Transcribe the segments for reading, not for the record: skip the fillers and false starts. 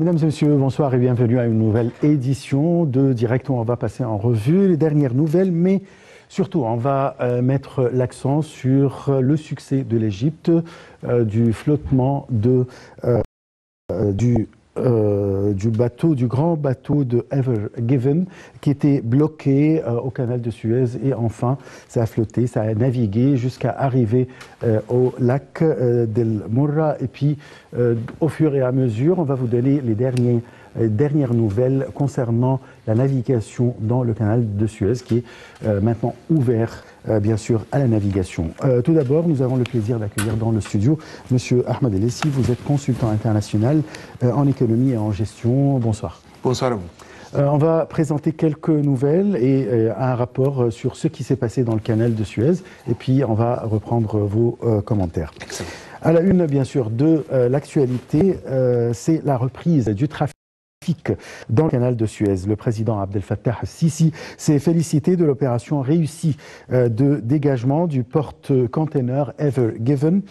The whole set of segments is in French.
Mesdames et messieurs, bonsoir et bienvenue à une nouvelle édition de Direct où on va passer en revue les dernières nouvelles, mais surtout on va mettre l'accent sur le succès de l'Égypte, du flottement du grand bateau de Ever Given qui était bloqué au canal de Suez, et enfin ça a flotté, ça a navigué jusqu'à arriver au lac d'El Mourra, et puis au fur et à mesure on va vous donner les dernières nouvelles concernant la navigation dans le canal de Suez qui est maintenant ouvert bien sûr à la navigation. Tout d'abord, nous avons le plaisir d'accueillir dans le studio Monsieur Ahmed El Essi. Vous êtes consultant international en économie et en gestion. Bonsoir. Bonsoir à vous. On va présenter quelques nouvelles et un rapport sur ce qui s'est passé dans le canal de Suez, et puis on va reprendre vos commentaires. Excellent. À la une, bien sûr, de l'actualité, c'est la reprise du trafic dans le canal de Suez. Le président Abdel Fattah al-Sisi s'est félicité de l'opération réussie de dégagement du porte-container Ever Given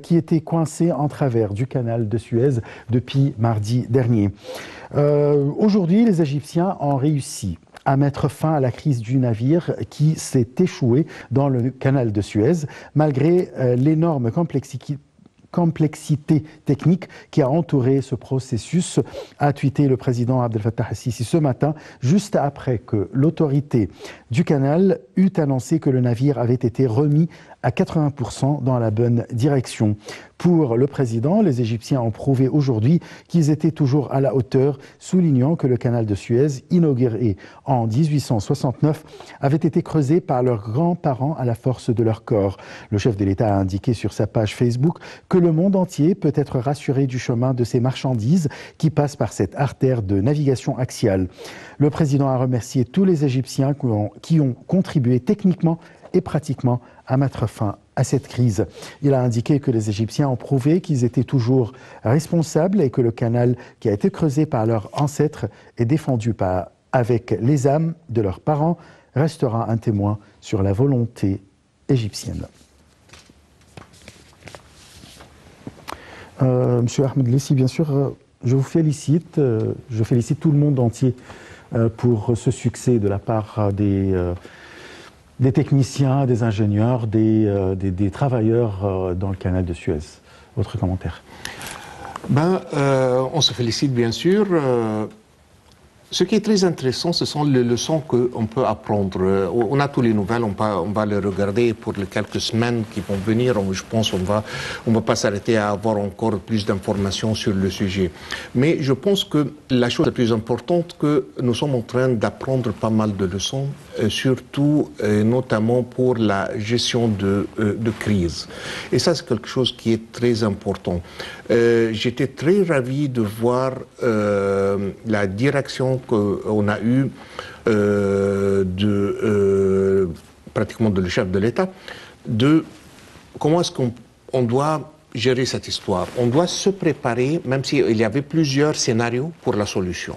qui était coincé en travers du canal de Suez depuis mardi dernier. Aujourd'hui, les Égyptiens ont réussi à mettre fin à la crise du navire qui s'est échoué dans le canal de Suez, malgré l'énorme complexité technique qui a entouré ce processus, a tweeté le président Abdel Fattah al-Sisi ce matin, juste après que l'autorité du canal eut annoncé que le navire avait été remis à 80% dans la bonne direction. Pour le président, les Égyptiens ont prouvé aujourd'hui qu'ils étaient toujours à la hauteur, soulignant que le canal de Suez, inauguré en 1869, avait été creusé par leurs grands-parents à la force de leur corps. Le chef de l'État a indiqué sur sa page Facebook que le monde entier peut être rassuré du chemin de ces marchandises qui passent par cette artère de navigation axiale. Le président a remercié tous les Égyptiens qui ont contribué techniquement et pratiquement à mettre fin à cette crise. Il a indiqué que les Égyptiens ont prouvé qu'ils étaient toujours responsables et que le canal qui a été creusé par leurs ancêtres et défendu avec les âmes de leurs parents restera un témoin sur la volonté égyptienne. Monsieur Ahmed El Essi, bien sûr, je vous félicite, je félicite tout le monde entier pour ce succès de la part des techniciens, des ingénieurs, des travailleurs dans le canal de Suez. Votre commentaire? On se félicite bien sûr. Ce qui est très intéressant, ce sont les leçons qu'on peut apprendre. On a toutes les nouvelles, on va les regarder pour les quelques semaines qui vont venir. Je pense qu'on va pas s'arrêter à avoir encore plus d'informations sur le sujet. Mais je pense que la chose la plus importante, que nous sommes en train d'apprendre pas mal de leçons, surtout notamment pour la gestion de crise. Et ça, c'est quelque chose qui est très important. J'étais très ravi de voir la direction qu'on a eue pratiquement de le chef de l'État, de comment est-ce qu'on doit gérer cette histoire. On doit se préparer, même s'il y avait plusieurs scénarios pour la solution.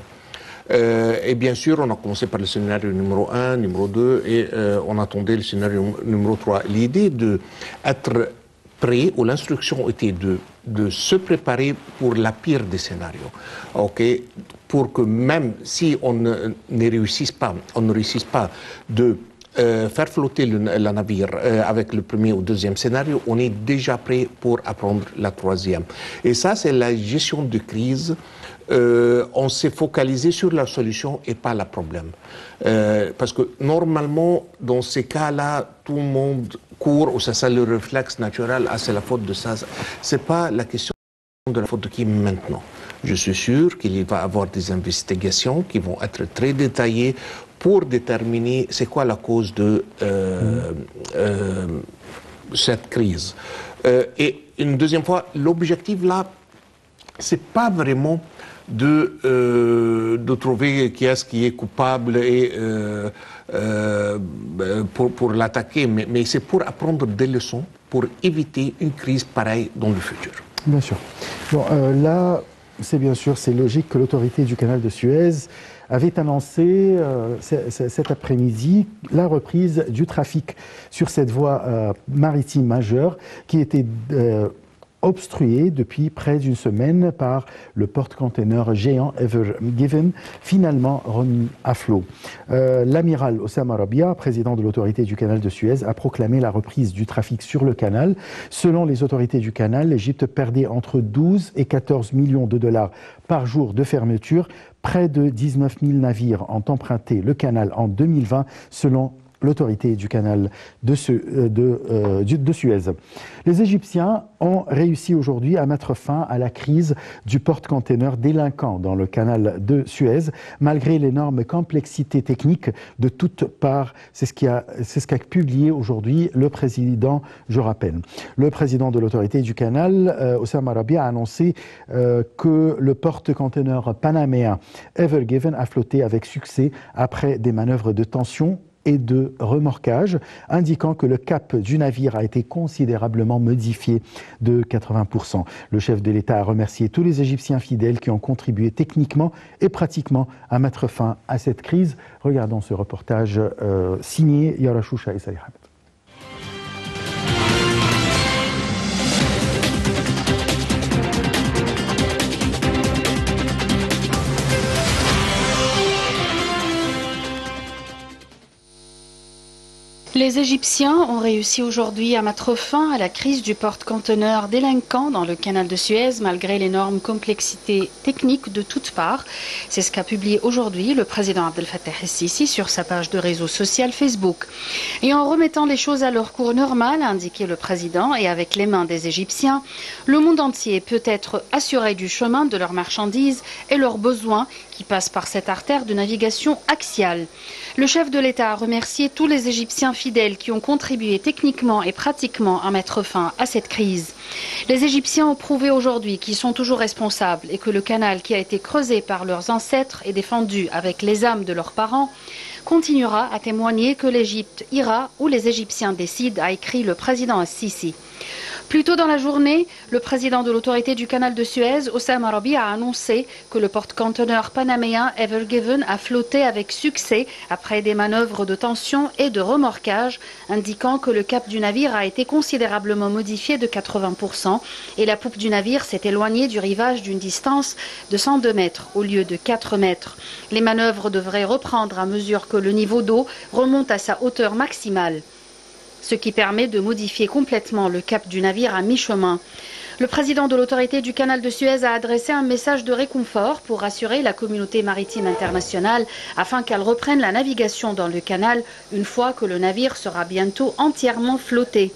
Et bien sûr, on a commencé par le scénario numéro 1, numéro 2, et on attendait le scénario numéro 3. L'idée d'être prêt, ou l'instruction était de se préparer pour la pire des scénarios. Okay? Pour que même si on ne réussisse pas de faire flotter le navire avec le premier ou deuxième scénario, on est déjà prêt pour apprendre la troisième. Et ça, c'est la gestion de crise. On s'est focalisé sur la solution et pas le problème. Parce que normalement, dans ces cas-là, tout le monde court, ou ça c'est le réflexe naturel, c'est la faute de ça. C'est pas la question de la faute de qui maintenant. Je suis sûr qu'il va y avoir des investigations qui vont être très détaillées pour déterminer c'est quoi la cause de cette crise. Et une deuxième fois, l'objectif là, c'est pas vraiment de trouver qui est coupable et pour l'attaquer, mais c'est pour apprendre des leçons pour éviter une crise pareille dans le futur. Bien sûr. Bon, là, c'est logique que l'autorité du canal de Suez avait annoncé cet après-midi la reprise du trafic sur cette voie maritime majeure qui était obstrué depuis près d'une semaine par le porte-container géant Ever Given, finalement remis à flot. L'amiral Oussama Rabia, président de l'autorité du canal de Suez, a proclamé la reprise du trafic sur le canal. Selon les autorités du canal, l'Égypte perdait entre 12 et 14 millions de dollars par jour de fermeture. Près de 19 000 navires ont emprunté le canal en 2020, selon l'autorité du canal de Suez. Les Égyptiens ont réussi aujourd'hui à mettre fin à la crise du porte-container délinquant dans le canal de Suez, malgré l'énorme complexité technique de toutes parts. C'est ce qu'a publié aujourd'hui le président, je rappelle. Le président de l'autorité du canal, Oussama Rabia, a annoncé que le porte-container panaméen Ever Given a flotté avec succès après des manœuvres de tension et de remorquage, indiquant que le cap du navire a été considérablement modifié de 80%. Le chef de l'État a remercié tous les Égyptiens fidèles qui ont contribué techniquement et pratiquement à mettre fin à cette crise. Regardons ce reportage signé Yara Choucha et Salih Hamid. Les Égyptiens ont réussi aujourd'hui à mettre fin à la crise du porte-conteneur délinquant dans le canal de Suez, malgré l'énorme complexité technique de toutes parts. C'est ce qu'a publié aujourd'hui le président Abdel Fattah el-Sisi sur sa page de réseau social Facebook. Et en remettant les choses à leur cours normal, a indiqué le président, et avec les mains des Égyptiens, le monde entier peut être assuré du chemin de leurs marchandises et leurs besoins qui passent par cette artère de navigation axiale. Le chef de l'État a remercié tous les Égyptiens fidèles qui ont contribué techniquement et pratiquement à mettre fin à cette crise. Les Égyptiens ont prouvé aujourd'hui qu'ils sont toujours responsables et que le canal qui a été creusé par leurs ancêtres et défendu avec les âmes de leurs parents continuera à témoigner que l'Égypte ira où les Égyptiens décident, a écrit le président Al-Sisi. Plus tôt dans la journée, le président de l'autorité du canal de Suez, Oussama Rabia, a annoncé que le porte-conteneur panaméen Ever Given a flotté avec succès après des manœuvres de tension et de remorquage, indiquant que le cap du navire a été considérablement modifié de 80% et la poupe du navire s'est éloignée du rivage d'une distance de 102 mètres au lieu de 4 mètres. Les manœuvres devraient reprendre à mesure que le niveau d'eau remonte à sa hauteur maximale, ce qui permet de modifier complètement le cap du navire à mi-chemin. Le président de l'autorité du canal de Suez a adressé un message de réconfort pour rassurer la communauté maritime internationale afin qu'elle reprenne la navigation dans le canal une fois que le navire sera bientôt entièrement flotté.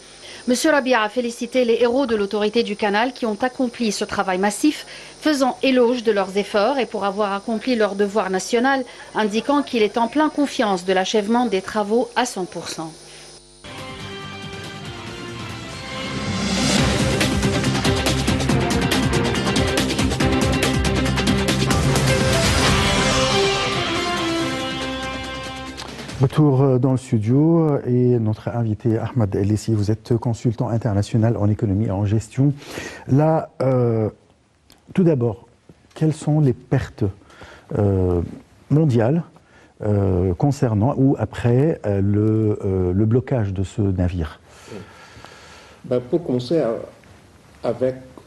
Monsieur Rabia a félicité les héros de l'autorité du canal qui ont accompli ce travail massif, faisant éloge de leurs efforts et pour avoir accompli leur devoir national, indiquant qu'il est en pleine confiance de l'achèvement des travaux à 100%. Retour dans le studio et notre invité Ahmed El-Lessi, vous êtes consultant international en économie et en gestion. Là, tout d'abord, quelles sont les pertes mondiales concernant ou après le blocage de ce navire? Pour commencer,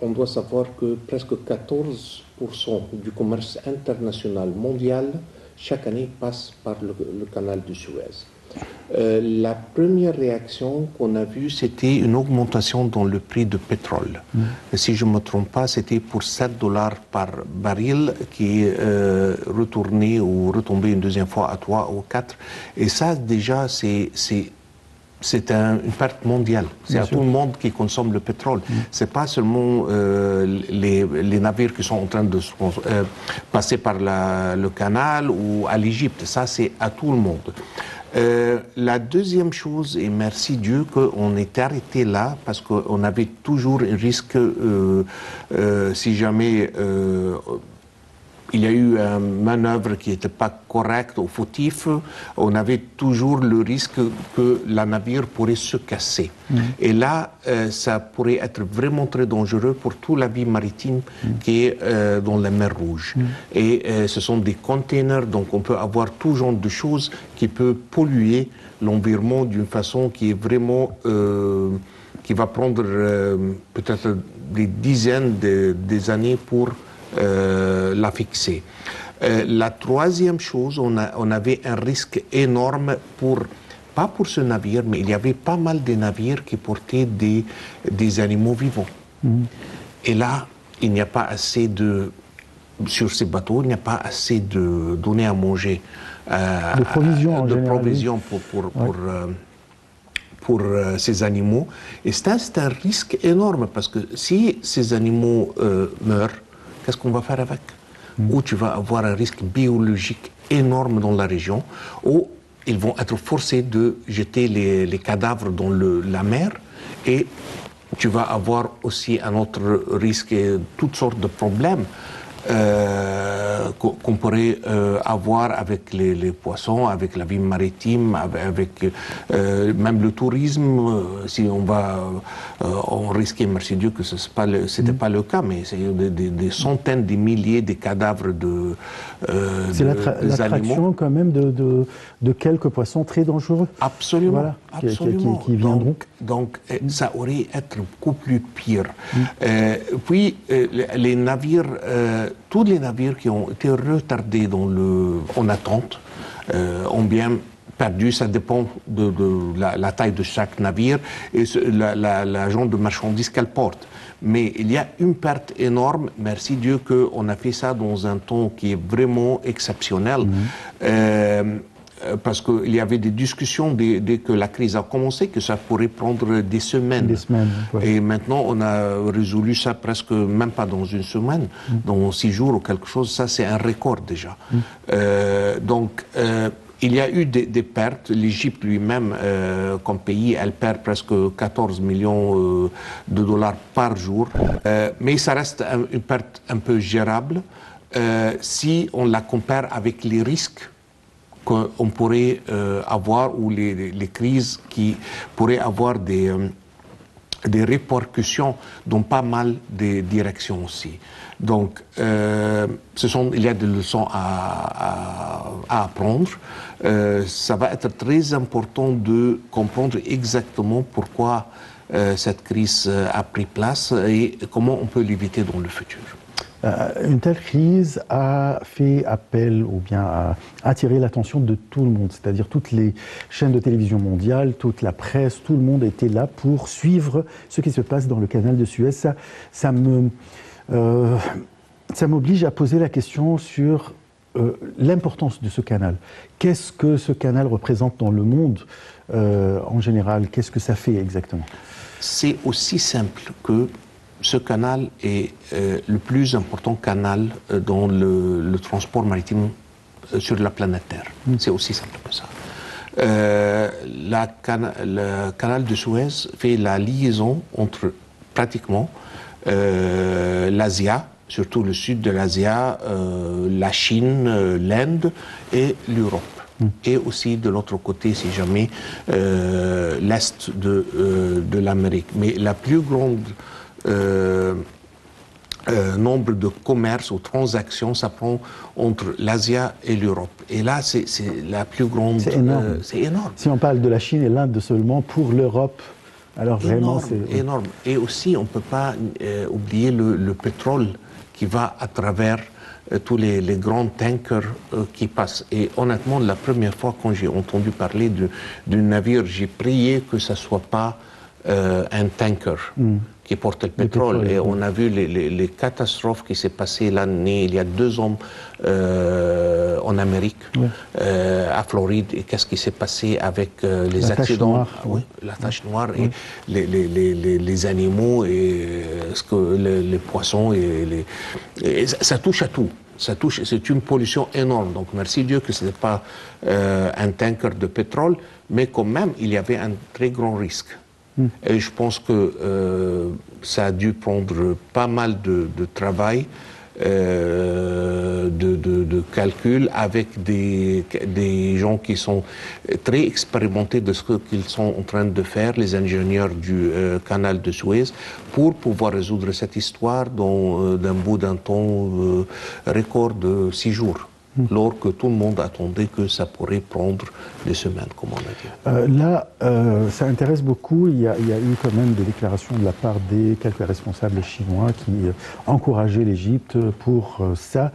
on doit savoir que presque 14% du commerce international mondial chaque année passe par le canal de Suez. La première réaction qu'on a vue, c'était une augmentation dans le prix du pétrole. Si je ne me trompe pas, c'était pour 7 $ par baril qui est retourné ou retombé une deuxième fois à 3 ou 4. Et ça, déjà, c'est une perte mondiale. C'est à tout le monde qui consomme le pétrole. C'est pas seulement les navires qui sont en train de passer par le canal ou à l'Égypte. Ça, c'est à tout le monde. La deuxième chose, et merci Dieu qu'on est arrêté là, parce qu'on avait toujours un risque, si jamais il y a eu une manœuvre qui n'était pas correcte ou fautif, on avait toujours le risque que la navire pourrait se casser. Et là, ça pourrait être vraiment très dangereux pour toute la vie maritime qui est dans la mer Rouge. Et ce sont des containers, donc on peut avoir tout genre de choses qui peuvent polluer l'environnement d'une façon qui est vraiment qui va prendre peut-être des dizaines des années pour la fixer. La troisième chose, on avait un risque énorme pas pour ce navire, mais il y avait pas mal de navires qui portaient des animaux vivants. Et là, il n'y a pas assez sur ces bateaux, il n'y a pas assez de données à manger. De provisions en général. Provisions pour ces animaux. Et c'est un risque énorme parce que si ces animaux meurent, qu'est-ce qu'on va faire avec? Ou tu vas avoir un risque biologique énorme dans la région, ou ils vont être forcés de jeter les cadavres dans la mer, et tu vas avoir aussi un autre risque et toutes sortes de problèmes qu'on pourrait avoir avec les poissons, avec la vie maritime, avec même le tourisme. Si on risquait, merci Dieu que ce n'était pas le cas, mais c'est des centaines, des milliers de cadavres c'est l'attraction quand même de quelques poissons très dangereux. Absolument, voilà, absolument. Qui viendront. Donc ça aurait été beaucoup plus pire. Puis les navires, tous les navires qui ont été retardés en attente ont bien perdu. Ça dépend de la taille de chaque navire et la genre de marchandises qu'elle porte. Mais il y a une perte énorme. Merci Dieu qu'on a fait ça dans un temps qui est vraiment exceptionnel. Parce qu'il y avait des discussions dès que la crise a commencé, que ça pourrait prendre des semaines. Ouais. Et maintenant, on a résolu ça presque, même pas dans une semaine, dans 6 jours ou quelque chose. Ça, c'est un record déjà. Donc, il y a eu des pertes. L'Égypte lui-même, comme pays, elle perd presque 14 millions de dollars par jour. Mais ça reste une perte un peu gérable si on la compare avec les risques qu'on pourrait avoir, ou les crises qui pourraient avoir des répercussions dans pas mal de directions aussi. Donc, il y a des leçons à apprendre. Ça va être très important de comprendre exactement pourquoi cette crise a pris place et comment on peut l'éviter dans le futur. Une telle crise a fait appel ou bien a attiré l'attention de tout le monde, c'est-à-dire toutes les chaînes de télévision mondiales, toute la presse, tout le monde était là pour suivre ce qui se passe dans le canal de Suez. Ça m'oblige à poser la question sur l'importance de ce canal. Qu'est-ce que ce canal représente dans le monde en général? Qu'est-ce que ça fait exactement? C'est aussi simple que ce canal est le plus important canal dans le transport maritime sur la planète Terre. C'est aussi simple que ça. Le canal de Suez fait la liaison entre pratiquement l'Asie, surtout le sud de l'Asie, la Chine, l'Inde et l'Europe. Et aussi de l'autre côté, si jamais, l'Est de l'Amérique. Mais la plus grande nombre de commerces ou transactions, ça prend entre l'Asie et l'Europe. Et là, c'est la plus grande... C'est énorme. C'est énorme. Si on parle de la Chine et l'Inde seulement, pour l'Europe, alors vraiment c'est... Énorme. Et aussi, on ne peut pas oublier le pétrole qui va à travers tous les grands tankers qui passent. Et honnêtement, la première fois quand j'ai entendu parler d'un navire, j'ai prié que ça ne soit pas un tanker qui porte le pétrole. Et on a vu les catastrophes qui s'est passées il y a 2 ans en Amérique, à Floride, et qu'est-ce qui s'est passé avec les accidents, la tache noire, et les animaux, et les poissons, et ça touche à tout. C'est une pollution énorme. Donc merci Dieu que ce n'est pas un tanker de pétrole, mais quand même, il y avait un très grand risque. Et je pense que ça a dû prendre pas mal de travail, de calcul, avec des gens qui sont très expérimentés de ce qu'ils sont en train de faire, les ingénieurs du canal de Suez, pour pouvoir résoudre cette histoire d'un bout d'un temps record de 6 jours. alors que tout le monde attendait que ça pourrait prendre des semaines, comme on a dit. Là, ça intéresse beaucoup. Il y a eu quand même des déclarations de la part des quelques responsables chinois qui encourageaient l'Égypte pour ça.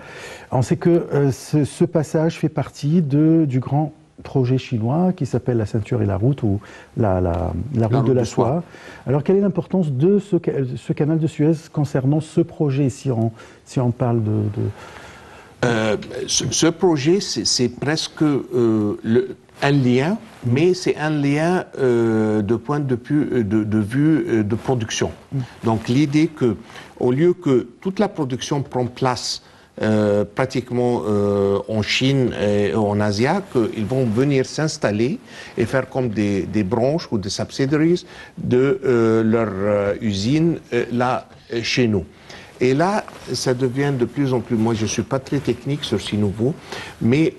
On sait que ce passage fait partie du grand projet chinois qui s'appelle la ceinture et la route, ou la route de la soie. Alors, quelle est l'importance de ce canal de Suez concernant ce projet, si on parle ce projet, c'est presque un lien, mais c'est un lien de point de vue de production. Donc l'idée que, au lieu que toute la production prend place pratiquement en Chine et en Asie, qu'ils vont venir s'installer et faire comme des branches ou des subsidiaries de leur usine là chez nous. Et là, ça devient de plus en plus... Moi, je ne suis pas très technique sur ces nouveaux, mais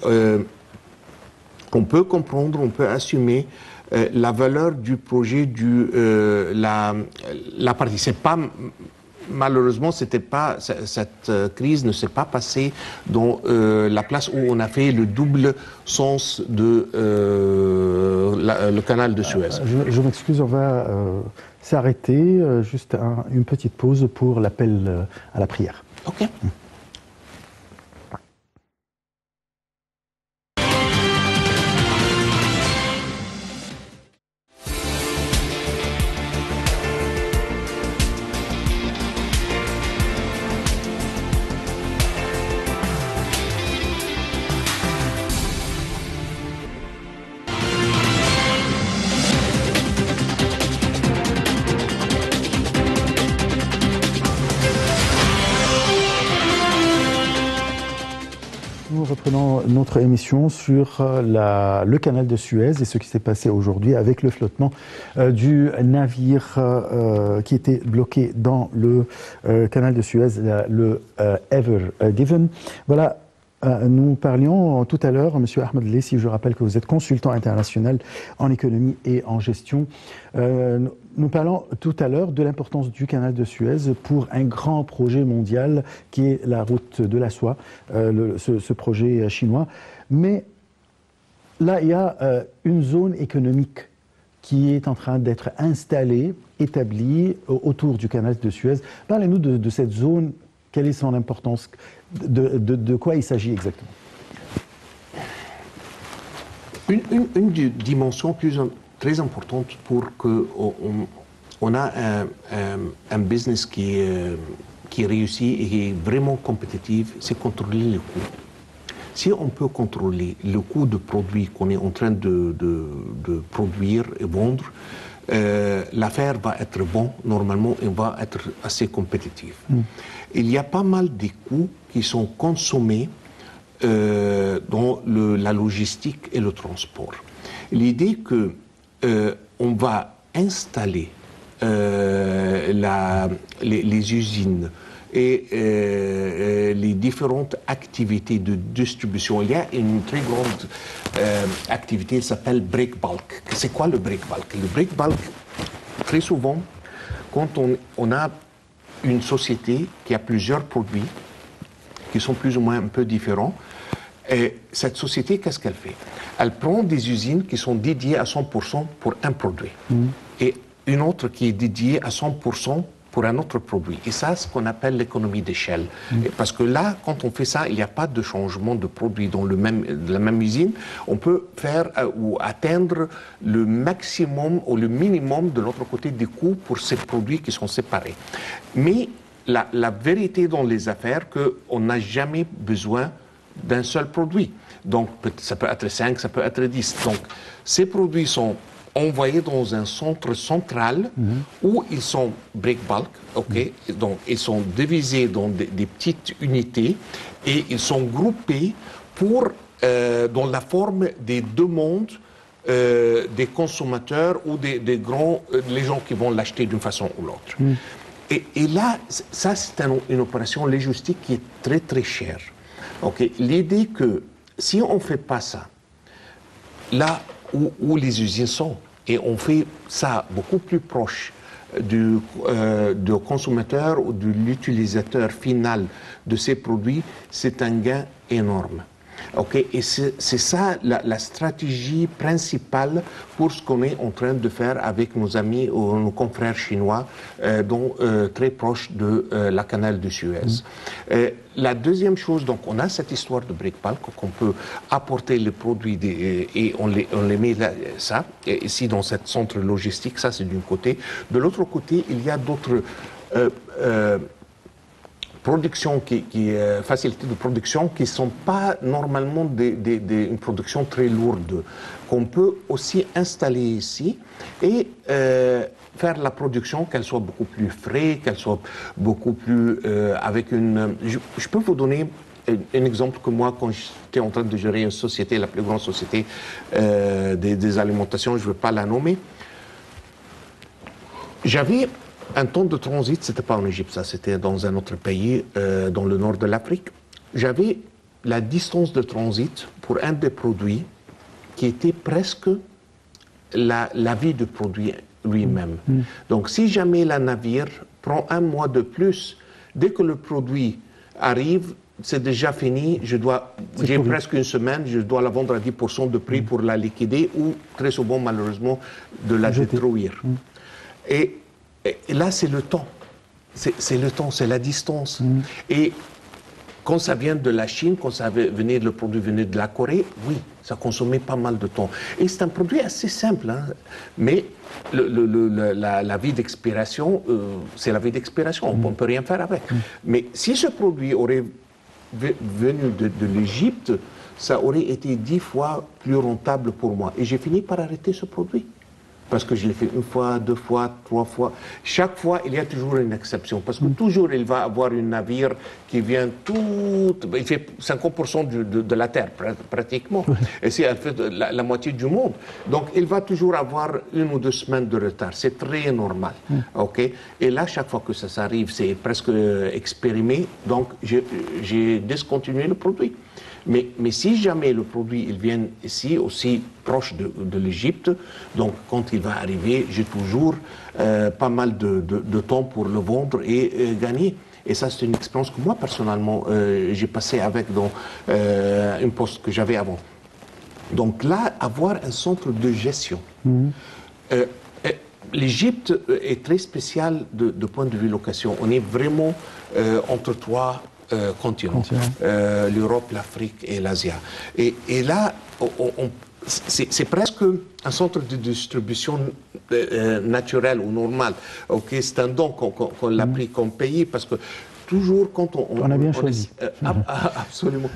on peut comprendre, on peut assumer la valeur du projet, la partie. C'est pas... Malheureusement, cette crise ne s'est pas passée dans la place où on a fait le double sens de le canal de Suez. Je m'excuse, on va s'arrêter, juste une petite pause pour l'appel à la prière. OK. Nous reprenons notre émission sur le canal de Suez et ce qui s'est passé aujourd'hui avec le flottement du navire qui était bloqué dans le canal de Suez, le Ever Given. Voilà. Nous parlions tout à l'heure, M. Ahmed Lessi, je rappelle que vous êtes consultant international en économie et en gestion. Nous parlons tout à l'heure de l'importance du canal de Suez pour un grand projet mondial qui est la route de la soie, ce projet chinois. Mais là, il y a une zone économique qui est en train d'être installée, établie autour du canal de Suez. Parlez-nous de cette zone. Quelle est son importance? De quoi il s'agit exactement? Une dimension très importante pour qu'on a un business qui réussit et qui est vraiment compétitif, c'est contrôler les coûts. Si on peut contrôler le coût de produits qu'on est en train de produire et vendre, l'affaire va être bonne, normalement, et va être assez compétitive. Il y a pas mal de coûts qui sont consommés dans la logistique et le transport. L'idée que on va installer les usines et les différentes activités de distribution. Il y a une très grande activité qui s'appelle break bulk. C'est quoi le break bulk? Le break bulk, très souvent, quand on a une société qui a plusieurs produits qui sont plus ou moins un peu différents, et cette société, qu'est-ce qu'elle fait? Elle prend des usines qui sont dédiées à 100% pour un produit et une autre qui est dédiée à 100% pour un autre produit. Et ça, c'est ce qu'on appelle l'économie d'échelle. Parce que là, quand on fait ça, il n'y a pas de changement de produit dans la même usine. On peut faire ou atteindre le maximum ou le minimum de l'autre côté des coûts pour ces produits qui sont séparés. Mais la vérité dans les affaires, qu'on n'a jamais besoin d'un seul produit. Donc, ça peut être 5, ça peut être 10. Donc, ces produits sont envoyés dans un centre central où ils sont break bulk, donc ils sont divisés dans des petites unités et ils sont groupés dans la forme des demandes des consommateurs ou des grands, les gens qui vont l'acheter d'une façon ou l'autre. Et là, ça c'est une opération logistique qui est très très chère. L'idée que si on ne fait pas ça, là où les usines sont, et on fait ça beaucoup plus proche du consommateur ou de l'utilisateur final de ces produits, c'est un gain énorme. Okay? Et c'est ça la stratégie principale pour ce qu'on est en train de faire avec nos amis ou nos confrères chinois, dont très proches de la canal de Suez. La deuxième chose, donc, on a cette histoire de brick-bulk qu'on peut apporter les produits et on les met là, ça, ici dans ce centre logistique, ça c'est d'un côté. De l'autre côté, il y a d'autres productions, facilités de production qui ne sont pas normalement une production très lourde, qu'on peut aussi installer ici et faire la production, qu'elle soit beaucoup plus frais, qu'elle soit beaucoup plus avec une... Je peux vous donner un exemple que moi, quand j'étais en train de gérer une société, la plus grande société des alimentations, je ne veux pas la nommer, j'avais un temps de transit, c'était pas en Égypte, ça, c'était dans un autre pays, dans le nord de l'Afrique. J'avais la distance de transit pour un des produits qui était presque la vie du produit lui-même. Donc, si jamais la navire prend un mois de plus, dès que le produit arrive, c'est déjà fini, j'ai presque une semaine, je dois la vendre à 10% de prix pour la liquider ou, très souvent, malheureusement, de la détruire. Et là, c'est le temps. C'est le temps, c'est la distance. Et quand ça vient de la Chine, quand le produit venait de la Corée, oui, ça consommait pas mal de temps. Et c'est un produit assez simple, hein, mais la vie d'expiration, c'est la vie d'expiration, on ne peut rien faire avec. Mais si ce produit aurait venu de l'Égypte, ça aurait été 10 fois plus rentable pour moi. Et j'ai fini par arrêter ce produit. Parce que je l'ai fait une fois, 2 fois, 3 fois. Chaque fois, il y a toujours une exception. Parce que toujours, il va avoir un navire qui vient il fait 50% de la terre, pratiquement. Et c'est la moitié du monde. Donc, il va toujours avoir 1 ou 2 semaines de retard. C'est très normal. Okay? Et là, chaque fois que ça arrive, c'est presque expérimé. Donc, j'ai discontinué le produit. Mais si jamais le produit il vient ici, aussi proche de l'Égypte, donc quand il va arriver, j'ai toujours pas mal de temps pour le vendre et gagner. Et ça, c'est une expérience que moi, personnellement, j'ai passée avec dans un poste que j'avais avant. Donc là, avoir un centre de gestion. L'Égypte est très spéciale de point de vue location. On est vraiment entre 3 continents, l'Europe, l'Afrique et l'Asie. Et là, c'est presque un centre de distribution naturel ou normal. Okay? C'est un don qu'on l'a pris comme pays parce que toujours quand on a bien choisi. Absolument.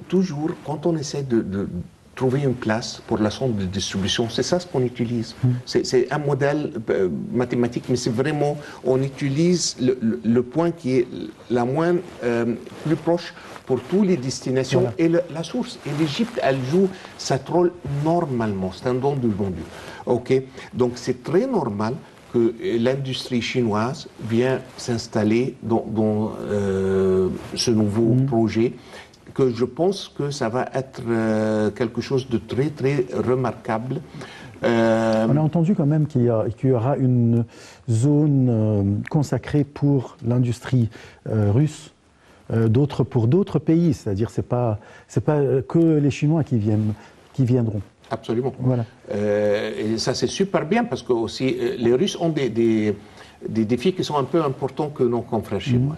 Toujours quand on essaie de trouver une place pour la centre de distribution, c'est ça ce qu'on utilise. C'est un modèle mathématique, mais c'est vraiment, on utilise le point qui est la moins plus proche pour toutes les destinations et la source. Et l'Égypte, elle joue sa rôle normalement. C'est un don du vendu. Okay? Donc c'est très normal que l'industrie chinoise vient s'installer dans ce nouveau projet, que je pense que ça va être quelque chose de très, très remarquable. On a entendu quand même qu'il y aura une zone consacrée pour l'industrie russe, pour d'autres pays, c'est-à-dire c'est pas que les Chinois qui viendront. Absolument. Voilà. Et ça c'est super bien parce que aussi les Russes ont des défis qui sont un peu importants que nos confrères chinois.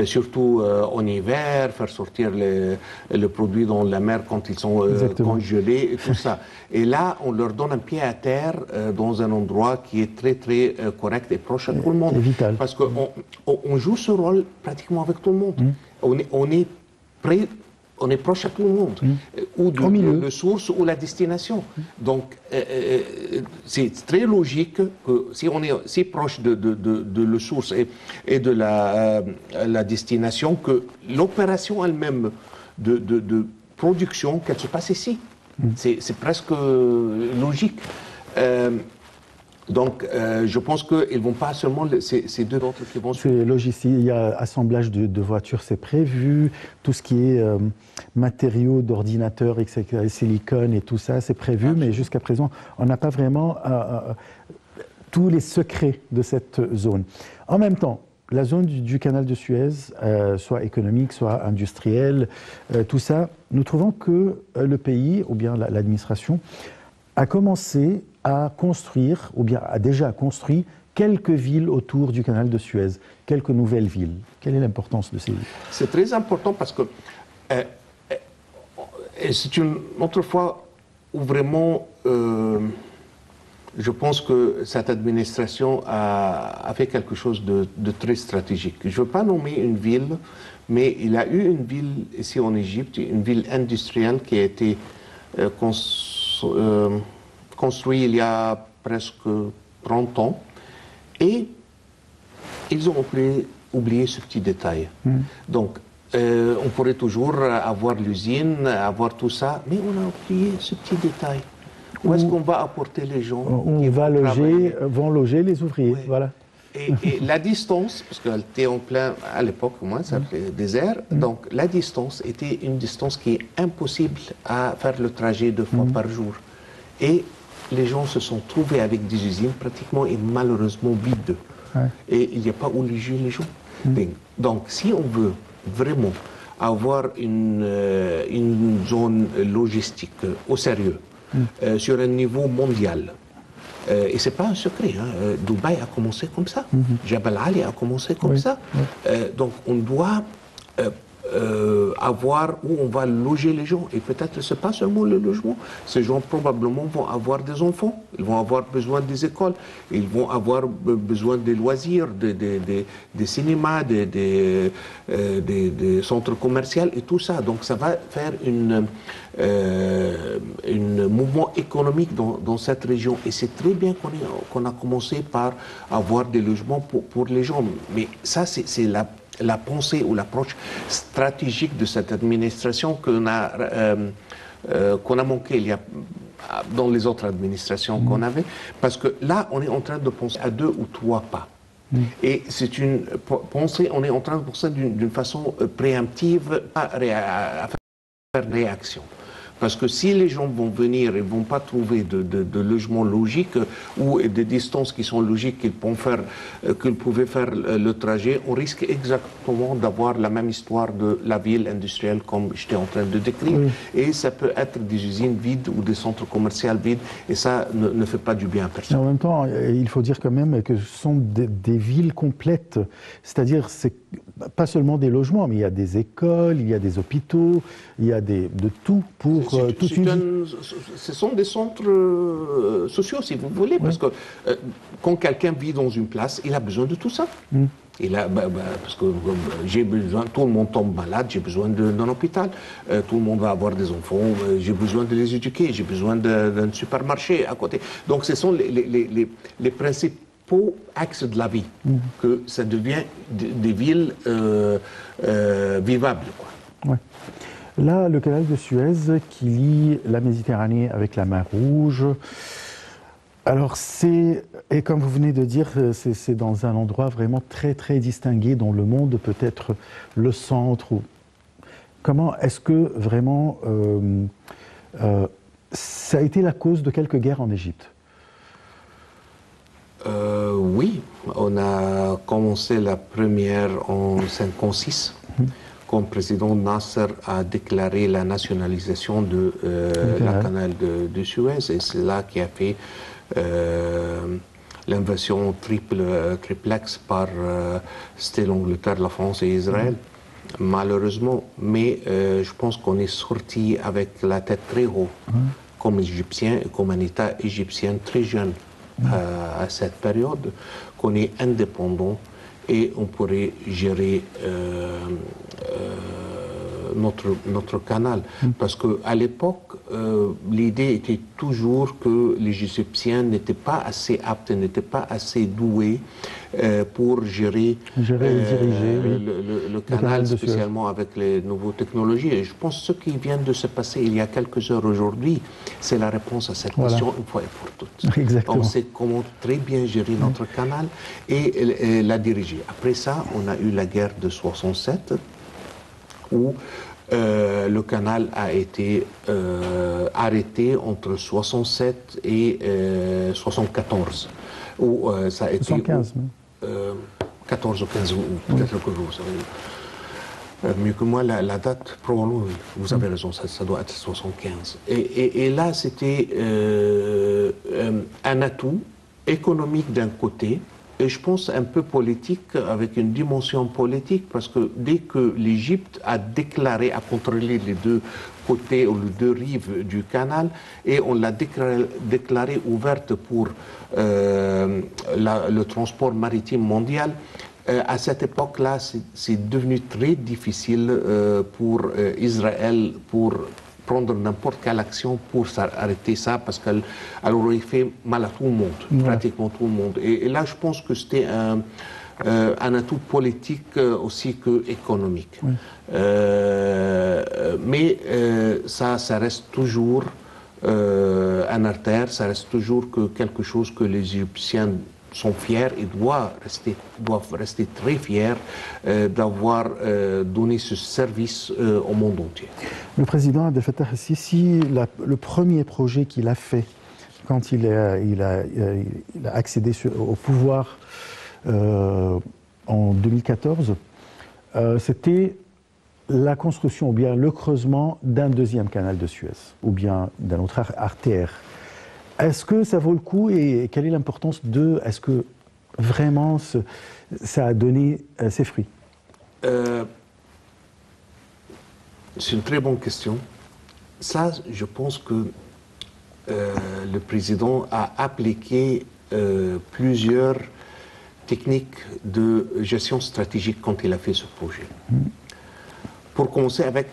Surtout en hiver, faire sortir le produit dans la mer quand ils sont congelés et tout ça. Et là, on leur donne un pied à terre dans un endroit qui est très, très correct et proche à tout le monde. Vital. Parce qu'on joue ce rôle pratiquement avec tout le monde. On est proche à tout le monde, ou de source ou la destination. Donc, c'est très logique que si on est si proche de la source et de la destination, que l'opération elle-même de production, qu'elle se passe ici. C'est presque logique. Donc, je pense qu'ils ne vont pas seulement, ces deux autres qui vont suivre. C'est logistique, il y a assemblage de voitures, c'est prévu, tout ce qui est matériaux d'ordinateurs, etc., silicone et tout ça, c'est prévu, mais jusqu'à présent, on n'a pas vraiment tous les secrets de cette zone. En même temps, la zone du canal de Suez, soit économique, soit industrielle, tout ça, nous trouvons que le pays, ou bien l'administration, a commencé à construire, ou bien a déjà construit quelques villes autour du canal de Suez, quelques nouvelles villes. Quelle est l'importance de ces villes? C'est très important parce que c'est une autre fois où vraiment je pense que cette administration a fait quelque chose de très stratégique. Je ne veux pas nommer une ville, mais il y a eu une ville ici en Égypte, une ville industrielle qui a été construite il y a presque 30 ans. Et ils ont oublié ce petit détail. Donc, on pourrait toujours avoir l'usine, avoir tout ça, mais on a oublié ce petit détail. Où est-ce qu'on va apporter les gens On va vont loger les ouvriers, oui. Voilà. Et la distance, parce qu'elle était en plein, à l'époque, au moins, ça fait désert, donc la distance était une distance qui est impossible à faire le trajet 2 fois par jour. Et les gens se sont trouvés avec des usines pratiquement et malheureusement vides. Ouais. Et il n'y a pas où loger les gens. Donc, si on veut vraiment avoir une zone logistique au sérieux, sur un niveau mondial, et ce n'est pas un secret, Dubaï a commencé comme ça, Jabal Ali a commencé comme ça. Donc, on doit avoir où on va loger les gens. Et peut-être ce n'est pas seulement le logement. Ces gens probablement vont avoir des enfants, ils vont avoir besoin des écoles, ils vont avoir besoin des loisirs, des cinémas, des centres commerciaux et tout ça. Donc ça va faire un mouvement économique dans cette région. Et c'est très bien qu'on a commencé par avoir des logements pour les gens. Mais ça, c'est la pensée ou l'approche stratégique de cette administration qu'on a manqué dans les autres administrations qu'on avait, parce que là, on est en train de penser à 2 ou 3 pas. Et c'est une pensée, on est en train de penser d'une façon préemptive, pas à faire réaction. Parce que si les gens vont venir et ne vont pas trouver de logement logique ou des distances qui sont logiques qu'ils pouvaient faire le trajet, on risque exactement d'avoir la même histoire de la ville industrielle comme j'étais en train de décrire. Et ça peut être des usines vides ou des centres commerciaux vides et ça ne fait pas du bien à personne. En même temps, il faut dire quand même que ce sont des villes complètes. C'est-à-dire, c'est pas seulement des logements, mais il y a des écoles, il y a des hôpitaux, il y a de tout pour toute une vie. Ce sont des centres sociaux, si vous voulez, parce que quand quelqu'un vit dans une place, il a besoin de tout ça. Parce que j'ai besoin, tout le monde tombe malade, j'ai besoin d'un hôpital, tout le monde va avoir des enfants, j'ai besoin de les éduquer, j'ai besoin d'un supermarché à côté. Donc ce sont les principaux axes de la vie, que ça devient des villes vivables, quoi. Ouais. Là, le canal de Suez qui lie la Méditerranée avec la mer Rouge. Alors et comme vous venez de dire, c'est dans un endroit vraiment très très distingué dans le monde, peut-être le centre. Comment est-ce que vraiment ça a été la cause de quelques guerres en Égypte? Oui, on a commencé la première en 1956. Quand le président Nasser a déclaré la nationalisation de la canal de Suez, et c'est là qui a fait l'invasion triplex par c'était l'Angleterre, la France et Israël, malheureusement. Mais je pense qu'on est sorti avec la tête très haut, comme Égyptien et comme un État égyptien très jeune à cette période, qu'on est indépendant et on pourrait gérer notre canal. Parce qu'à l'époque, l'idée était toujours que les Égyptiens n'étaient pas assez aptes, n'étaient pas assez doués pour gérer et diriger le canal, spécialement avec les nouvelles technologies. Et je pense que ce qui vient de se passer il y a quelques heures aujourd'hui, c'est la réponse à cette question une fois et pour toutes. Exactement. On sait comment très bien gérer notre canal et la diriger. Après ça, on a eu la guerre de 67, où le canal a été arrêté entre 67 et 74. Où ça a été 75. 14 ou 15 ou peut-être que vous savez mieux que moi la date, probablement, oui, vous avez raison, ça doit être 75. Et là, c'était un atout économique d'un côté, et je pense un peu politique, avec une dimension politique, parce que dès que l'Égypte a déclaré, a contrôlé les deux côtés ou les deux rives du canal, et on l'a déclaré ouverte pour le transport maritime mondial, à cette époque-là, c'est devenu très difficile pour Israël, pour prendre n'importe quelle action pour arrêter ça, parce qu'elle aurait fait mal à tout le monde, pratiquement tout le monde. Et là, je pense que c'était un atout politique aussi qu'économique. Mais ça reste toujours un artère, ça reste toujours quelque chose que les Égyptiens sont fiers et doivent rester très fiers d'avoir donné ce service au monde entier. Le président Abdel Fattah el-Sisi, le premier projet qu'il a fait quand il a accédé au pouvoir en 2014, c'était la construction ou bien le creusement d'un deuxième canal de Suez ou bien d'un autre artère. Est-ce que ça vaut le coup et quelle est l'importance est-ce que vraiment ça a donné ses fruits? C'est une très bonne question. Ça, je pense que le président a appliqué plusieurs techniques de gestion stratégique quand il a fait ce projet. Pour commencer avec,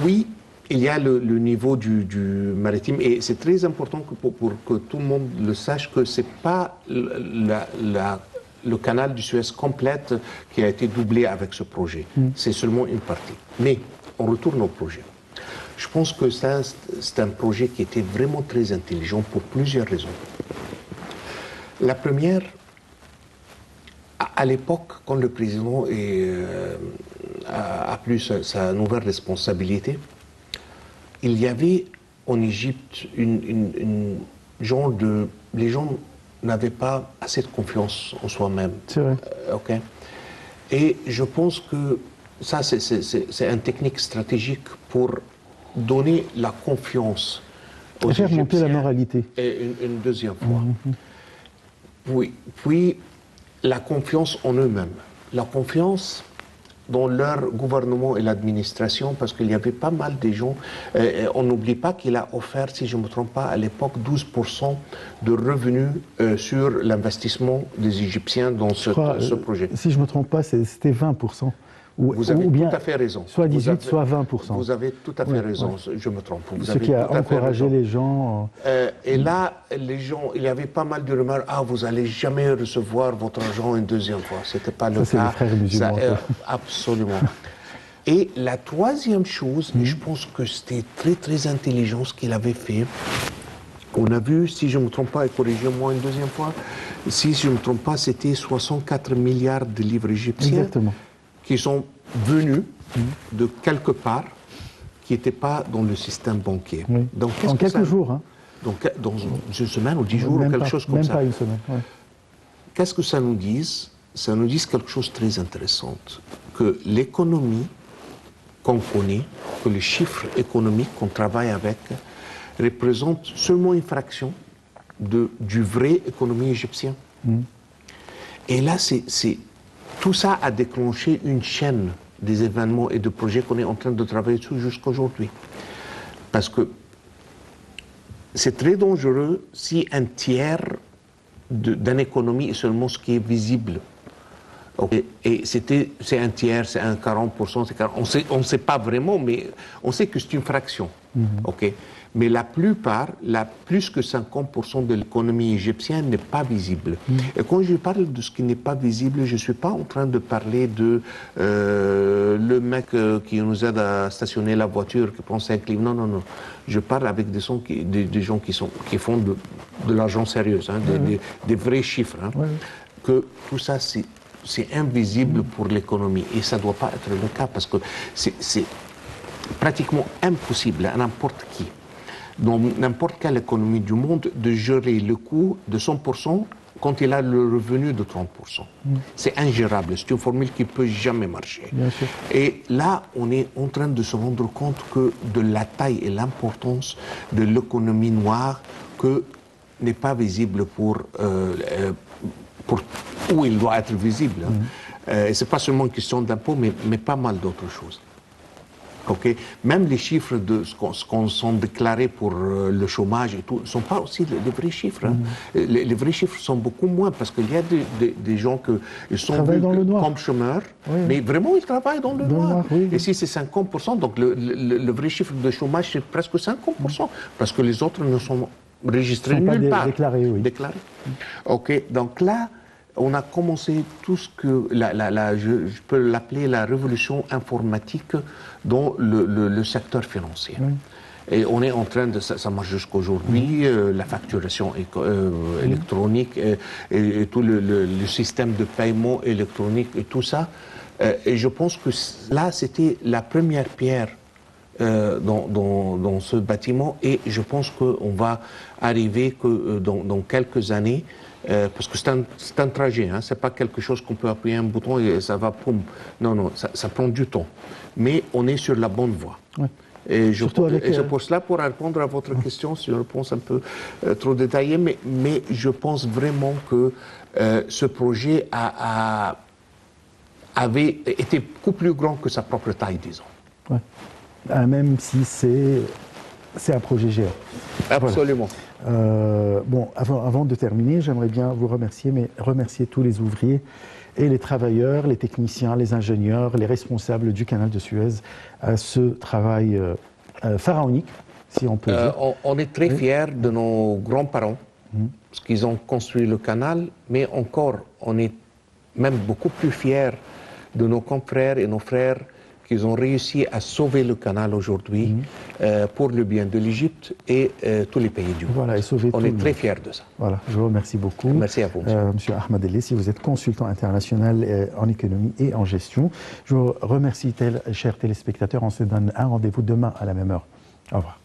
oui, il y a le niveau du maritime, et c'est très important pour que tout le monde le sache que ce n'est pas le canal du Suez complète qui a été doublé avec ce projet. C'est seulement une partie. Mais on retourne au projet. Je pense que ça, c'est un projet qui était vraiment très intelligent pour plusieurs raisons. La première, à l'époque, quand le président a pris sa nouvelle responsabilité, il y avait en Égypte une genre de... Les gens n'avaient pas assez de confiance en soi-même. C'est vrai. Et je pense que ça, c'est une technique stratégique pour donner la confiance aux Égyptiens. Faire monter la moralité. Et une deuxième fois. Puis, la confiance en eux-mêmes. La confiance dans leur gouvernement et l'administration, parce qu'il y avait pas mal de gens. On n'oublie pas qu'il a offert, si je ne me trompe pas, à l'époque, 12% de revenus sur l'investissement des Égyptiens dans ce projet. Si je ne me trompe pas, c'était 20%. Vous avez tout à fait raison. Soit 18, soit 20%. Vous avez tout à fait raison, je me trompe. Ce qui a encouragé les gens. Et là, les gens, il y avait pas mal de rumeurs. Ah, vous n'allez jamais recevoir votre argent une deuxième fois. Ce n'était pas le cas. C'est les frères musulmans. Absolument. Et la troisième chose, et je pense que c'était très très intelligent ce qu'il avait fait. On a vu, si je ne me trompe pas, et corrigez-moi une deuxième fois, si je ne me trompe pas, c'était 64 milliards de livres égyptiens. Exactement. Qui sont venus de quelque part, qui n'étaient pas dans le système bancaire. Oui. Donc, en quelques jours. Hein. Donc, dans une semaine ou 10 jours, ou quelque chose comme ça. Même pas une semaine. Ouais. Qu'est-ce que ça nous dit? Ça nous dit quelque chose de très intéressant. Que l'économie qu'on connaît, que les chiffres économiques qu'on travaille avec, représentent seulement une fraction du vrai économie égyptien. Et là, tout ça a déclenché une chaîne des événements et de projets qu'on est en train de travailler dessus jusqu'à aujourd'hui. Parce que c'est très dangereux si un tiers d'une économie est seulement ce qui est visible. Et c'est un tiers, c'est un 40%, c'est 40%. On ne sait pas vraiment, mais on sait que c'est une fraction. Mais la plupart, plus que 50% de l'économie égyptienne n'est pas visible. Et quand je parle de ce qui n'est pas visible, je ne suis pas en train de parler de le mec qui nous aide à stationner la voiture, qui prend 5 livres. Non, non, non. Je parle avec des gens qui font de l'argent sérieux, hein, des vrais chiffres. Hein, que tout ça, c'est invisible pour l'économie. Et ça ne doit pas être le cas parce que c'est pratiquement impossible à n'importe qui, dans n'importe quelle économie du monde, de gérer le coût de 100% quand il a le revenu de 30%. C'est ingérable, c'est une formule qui ne peut jamais marcher. Bien sûr. Et là, on est en train de se rendre compte que de la taille et l'importance de l'économie noire que n'est pas visible pour où il doit être visible. Et ce n'est pas seulement une question d'impôt, mais pas mal d'autres choses. Okay. Même les chiffres de ce qu'on sont déclarés pour le chômage et tout ne sont pas aussi les vrais chiffres. Hein. Les vrais chiffres sont beaucoup moins parce qu'il y a des gens qui sont vus comme chômeurs, mais vraiment ils travaillent dans le noir. Et si c'est 50%, donc le vrai chiffre de chômage c'est presque 50%, parce que les autres ne sont registrés nulle part. Déclarés. Ok, donc là, on a commencé tout ce que, je peux l'appeler la révolution informatique dans le secteur financier. Et on est en train de, ça marche jusqu'aujourd'hui, la facturation électronique et tout le système de paiement électronique et tout ça. Et je pense que là, c'était la première pierre dans ce bâtiment et je pense qu'on va arriver que dans quelques années, parce que c'est un trajet, hein, c'est pas quelque chose qu'on peut appuyer un bouton et ça va, poum. Non, ça prend du temps. Mais on est sur la bonne voie. Et c'est pour cela, pour répondre à votre question, c'est une réponse un peu trop détaillée, mais je pense vraiment que ce projet avait été beaucoup plus grand que sa propre taille, disons. Même si c'est un projet géant. Absolument. Voilà. Bon, avant de terminer, j'aimerais bien vous remercier, mais remercier tous les ouvriers et les travailleurs, les techniciens, les ingénieurs, les responsables du canal de Suez à ce travail pharaonique, si on peut dire. On est très fiers de nos grands-parents, parce qu'ils ont construit le canal, mais encore, on est même beaucoup plus fiers de nos confrères et nos frères qu'ils ont réussi à sauver le canal aujourd'hui pour le bien de l'Égypte et tous les pays du monde. Voilà, et sauver on est très fiers de ça. Voilà, je vous remercie beaucoup. Merci à vous, monsieur. Monsieur Ahmed Elessi, vous êtes consultant international en économie et en gestion. Je vous remercie, chers téléspectateurs. On se donne un rendez-vous demain à la même heure. Au revoir.